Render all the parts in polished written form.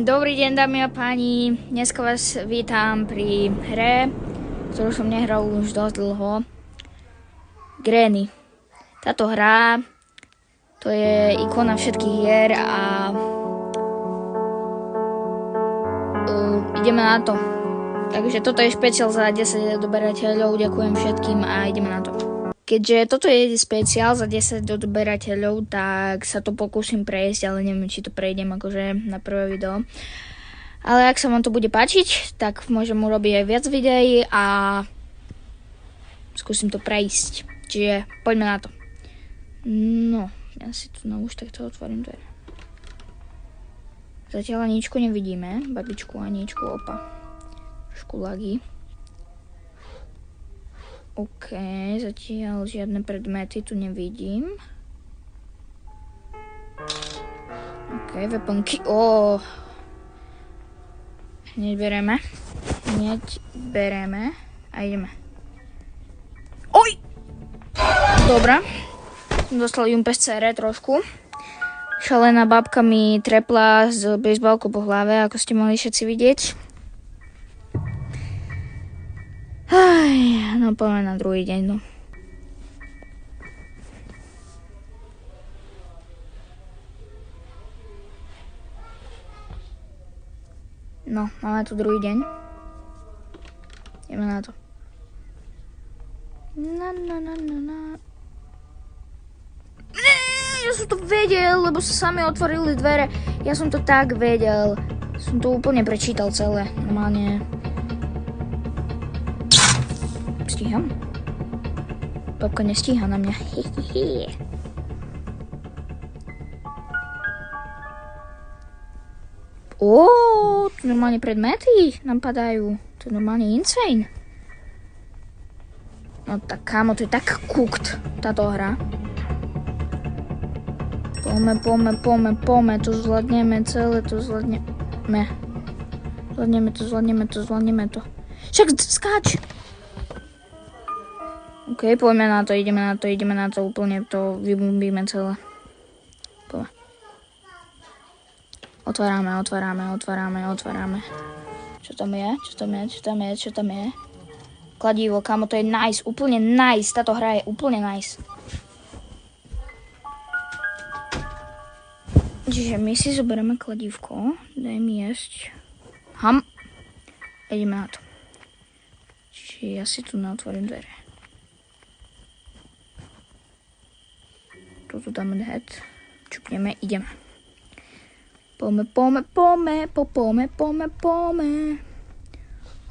Dobrý deň, dámy a páni. Dneska vás vítam pri hre, ktorú som nehral už dosť dlho. Granny. Táto hra, to je ikona všetkých hier a ideme na to. Takže toto je špeciál za 10 odberateľov. Ďakujem všetkým a ideme na to. Keďže toto je špeciál za 10 odberateľov, tak sa to pokúsim prejsť, ale neviem, či to prejdem akože na prvé video. Ale ak sa vám to bude páčiť, tak môžem urobiť aj viac videí a skúsim to prejsť. Čiže poďme na to. No, ja si tu už takto otvorím dvere. Zatiaľ Aničku nevidíme, babičku Aničku, opa. Trošku lagy. OK, zatiaľ žiadne predmety tu nevidím. OK, weaponky. Hneď bereme a ideme. Oj! Dobrá. Dostal jumpes cére trošku. Šalená babka mi trepla z bejsbalku po hlave, ako ste mohli všetci vidieť. No poďme na druhý deň, no. No, máme tu druhý deň. Ideme na to. Ja som to vedel, lebo sa sami otvorili dvere. Ja som to tak vedel. Som to úplne prečítal celé. Normálne. Stíham? Babka nestíha na mňa. Tu normálne predmety nám padajú. To je normálne insane. No tak kámo, to je tak cooked, táto hra. Pome, to zvládneme, celé to zvládneme. Zvládneme to. Však skáč! OK, poďme na to, ideme na to, úplne to vybumbíme celé. Poďme. Otvárame. Čo tam je? Kladivo, kámo, to je nice, úplne nice, táto hra je úplne nice. Čiže my si zoberieme kladívko, daj mi jesť. Ideme na to. Čiže ja si tu naotvorím dvere. Toto dáme head, čupneme, ideme. Pome.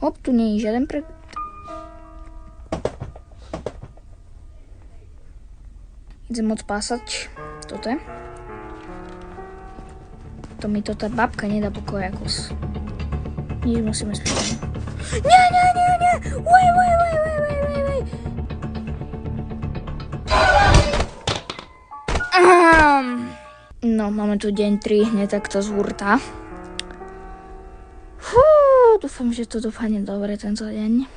Hop, tu nie je žiaden Idem odpásať toto. To mi to tá babka nedá pokoj kus. Nič musíme spýtať. Nie! Wait. No, máme tu deň 3, hneď takto z hurta. Dúfam, že to dopadne dobre tento deň.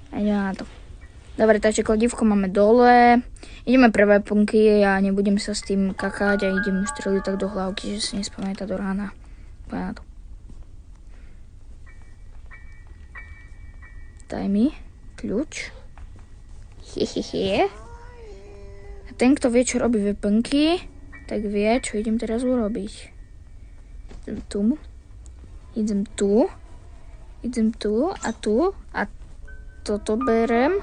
A ideme na to. Dobre, takže kladívko máme dole. Ideme pre weaponky a nebudem sa s tým kakať a idem už streliť tak do hlavky, že si nespamätá do rána. Poďme na to. Daj mi kľúč. A ten, kto vie, čo robí weaponky, tak vie, čo idem teraz urobiť. Idem tu a tu a toto berem.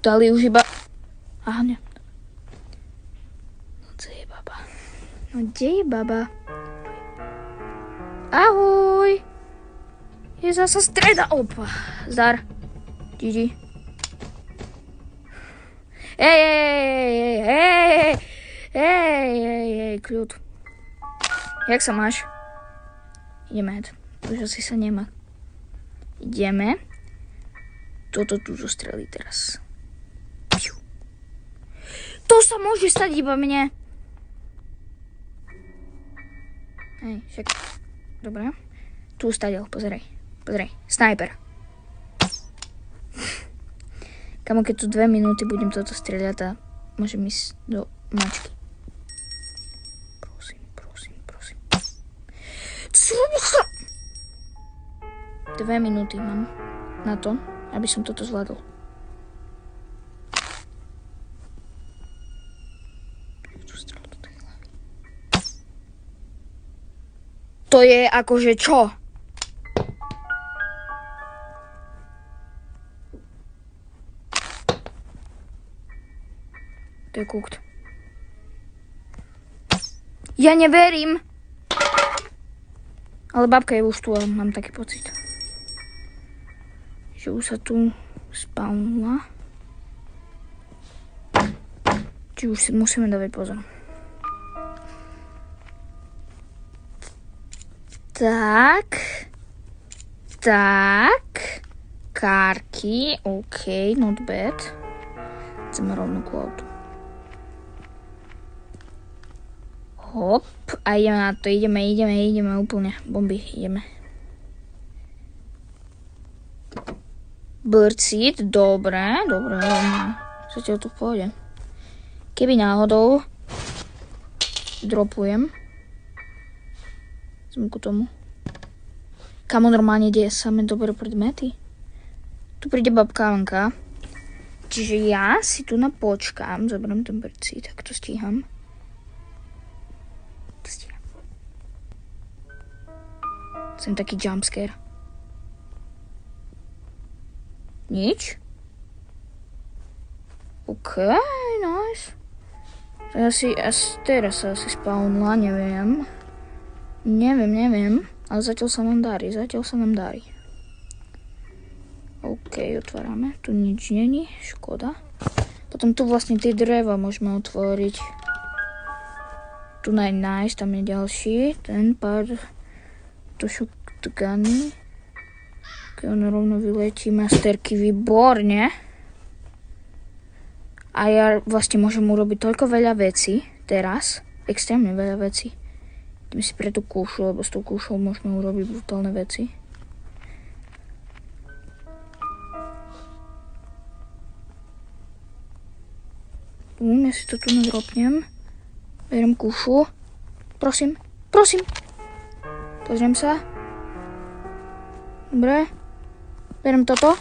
Dali už iba... Aha, nie. No, kde je baba? Ahoj! Je zasa streda. Opa, zdar. GG. Hej, kľud. Jak sa máš? Ideme. Už asi sa nemá. Ideme. Toto tu zostrelí teraz. To sa môže stať iba mne. Hej, však. Dobre. Tu stadiel, pozeraj. Sniper. Kamo, keď tu 2 minúty budem toto strieľať a môžem ísť do mačky. 2 minúty mám na to, aby som toto zvládol. To je akože čo? To je cooked. Ja neverím. Ale babka je už tu a mám taký pocit, že už sa tu spawnula. Či už si musíme dávať pozor. Tak. Kárky, OK, not bad. Chceme rovno ku autu. Hop, a ideme na to, ideme úplne, bomby, ideme. Birdseed, dobre, zatiaľ to v pohode. Keby náhodou dropujem, som ku tomu. Kamo normálne deje samé dobré predmety. Tu príde babka Anka, čiže ja si tu počkám, zoberiem ten birdseed, tak to stíham. Som taký jumpscare. Nič? OK, nice. Teraz sa asi spawnula, neviem. Neviem. Ale zatiaľ sa nám darí. OK, otvárame. Tu nič není, škoda. Potom tu vlastne tie dreva môžeme otvoriť. Tu nice, tam je ďalší. Ten pár... To sú tgany. Keď ono rovno vyletí, masterky, výborne. A ja vlastne môžem urobiť toľko veľa vecí teraz. Extrémne veľa vecí. Ideme si pre tú kúšu, lebo s tou kúšou môžeme urobiť brutálne veci. Ja si to tu nadropnem. Beriem kúšu. Prosím. Pozriem sa. Dobre. Beriem toto.